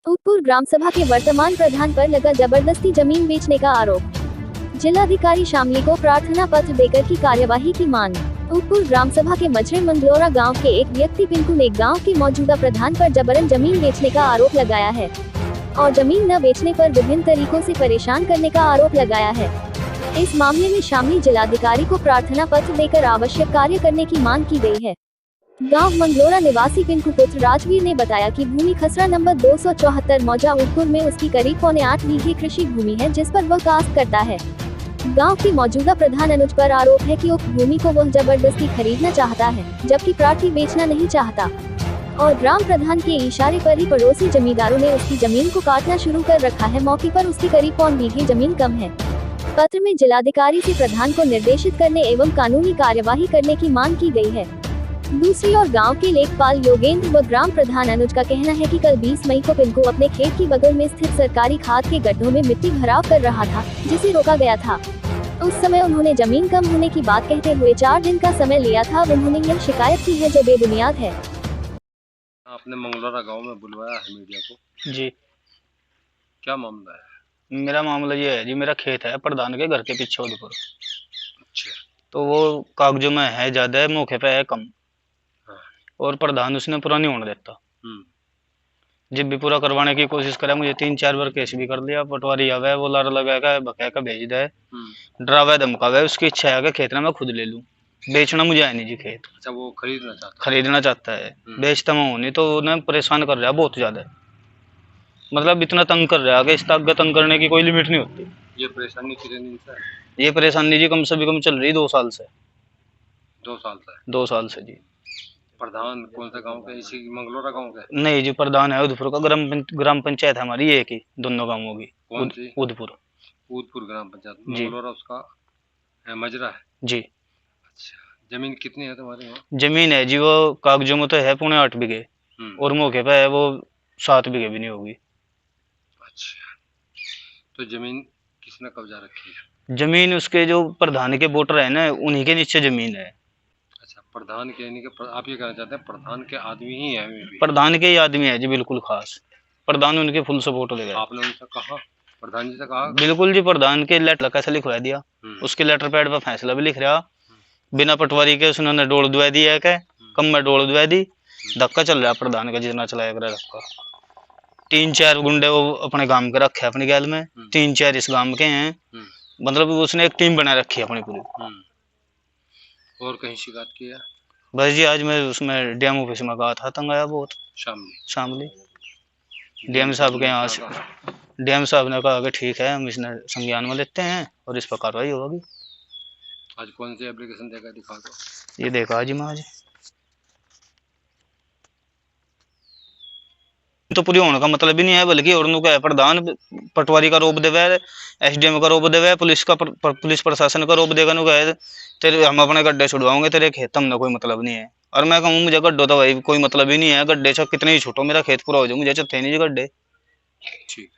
टूटपुर ग्राम सभा के वर्तमान प्रधान पर लगा जबरदस्ती जमीन बेचने का आरोप। जिलाधिकारी शामली को प्रार्थना पत्र देकर की कार्यवाही की मांग। टूटपुर ग्राम सभा के मजरे मंगलोरा गांव के एक व्यक्ति पिंकू ने गांव के मौजूदा प्रधान पर जबरन जमीन बेचने का आरोप लगाया है और जमीन न बेचने पर विभिन्न तरीकों से परेशान करने का आरोप लगाया है। इस मामले में शामली जिलाधिकारी को प्रार्थना पत्र देकर आवश्यक कार्य करने की मांग की गई है। गांव मंगलोरा निवासी पिंकू पुत्र राजवीर ने बताया कि भूमि खसरा नंबर 274 मौजा उदपुर में उसकी करीब 8.25 बीघे कृषि भूमि है, जिस पर वह कास्ट करता है। गांव के मौजूदा प्रधान अनुज पर आरोप है कि उक्त भूमि को वह जबरदस्ती खरीदना चाहता है, जबकि प्रार्थी बेचना नहीं चाहता और ग्राम प्रधान के इशारे पर ही पड़ोसी जमींदारों ने उसकी जमीन को काटना शुरू कर रखा है। मौके पर उसकी करीब 1.25 बीघे जमीन कम है। पत्र में जिलाधिकारी से प्रधान को निर्देशित करने एवं कानूनी कार्यवाही करने की मांग की गई है। दूसरी ओर गांव के लेखपाल योगेंद्र व ग्राम प्रधान अनुज का कहना है कि कल 20 मई को पिंकू अपने खेत की बगल में स्थित सरकारी खाद के गड्ढों में मिट्टी भराव कर रहा था, जिसे रोका गया था। उस समय उन्होंने जमीन कम होने की बात कहते हुए 4 दिन का समय लिया था। उन्होंने यह शिकायत की है जो बेबुनियाद है। आपने मंगलोरा गांव में बुलवाया है मीडिया को जी, क्या मामला है? मेरा मामला ये है जी, मेरा खेत है प्रधान के घर के पीछे उधर। अच्छा। तो वो कागजों में है ज्यादा है, मौके पे है कम। हाँ। और प्रधान उसने पूरा नहीं होने देता। जब भी पूरा करवाने की कोशिश करे, मुझे 3-4 बार केस भी कर लिया। पटवारी आवे, वो लार लगाएगा, बकाया भेज दे, डरावे धमकावे। उसकी इच्छा है कि खेत ना मैं खुद ले लूं, बेचना मुझे है नहीं जी खेत। अच्छा, वो खरीदना चाहता है। बेचता मैं हूं नहीं, तो उन्हें परेशान कर रहा बहुत ज्यादा। मतलब इतना तंग कर रहा है कि इस तक तंग करने की कोई लिमिट नहीं होती। ये परेशानी कितने दिन से है? ये परेशानी जी कम से कम चल रही 2 साल से। 2 साल से? 2 साल से जी। प्रधान कौन सा गांव का? इसी मंगलोरा गांव का? नहीं जी, प्रधान है उदयपुर का। ग्राम पंचायत हमारी एक ही, दोनों गांवों की। कौन सी? उदयपुर ग्राम पंचायत। मंगलोरा उसका है, मजरा है जी। अच्छा, जमीन कितनी है तुम्हारे वहाँ? जमीन है जी, वो कागजों में तो है 8.25 बीघे और मौके पे है वो 7 बीघे भी नहीं होगी। अच्छा, तो जमीन किसने कब्जा रखी है? जमीन उसके जो प्रधान के वोटर है ना, उन्हीं के नीचे जमीन है। अच्छा, प्रधान के यानी कि आप ये कहना चाहते हैं प्रधान के आदमी ही है? प्रधान के ही आदमी है जी, बिल्कुल खास। प्रधान उनके फुल सपोर्ट देगा। आपने उनसे कहा, प्रधान जी से कहा? बिल्कुल जी, प्रधान के लेटर कैसे लिखवा दिया, उसके लेटर पैड पर फैसला भी लिख रहा। बिना पटवारी के उसने डोल दुआ दिया है, कम में डोल दुआ दी। धक्का चल रहा प्रधान का, जितना चलाया कर धक्का। 3-4 गुंडे वो अपने गांव के रखे अपने गैल में, 3-4 इस गांव के हैं। मतलब उसने एक टीम बना रखी है अपनी पूरी। और कहीं शिकायत की है? बस जी, आज मैं उसमें डीएम ऑफिस में गया था, तंग आया बहुत। शामली डीएम साहब के यहाँ से। डीएम साहब ने कहा कि ठीक है, हम इसने संज्ञान में लेते हैं और इस पर कार्रवाई होगी। आज कौन सी एप्लीकेशन देखा, दिखा दो। ये देखा जी मैं आज। तो पूरी होने का मतलब ही नहीं है, बल्कि और का है प्रधान पटवारी का रोप देवे, एसडीएम का रोप देवे, पुलिस प्रशासन का रोप देगा। कहे तेरे हम अपने गड्ढे छुड़वाओगे, तेरे खेत हमने कोई मतलब नहीं है। और मैं कहूँ मुझे गड्ढों तो भाई कोई मतलब ही नहीं है। गड्ढे से कितने ही छूटो, मेरा खेत पूरा हो जाए, मुझे चलते नहीं जी गड्ढे। ठीक।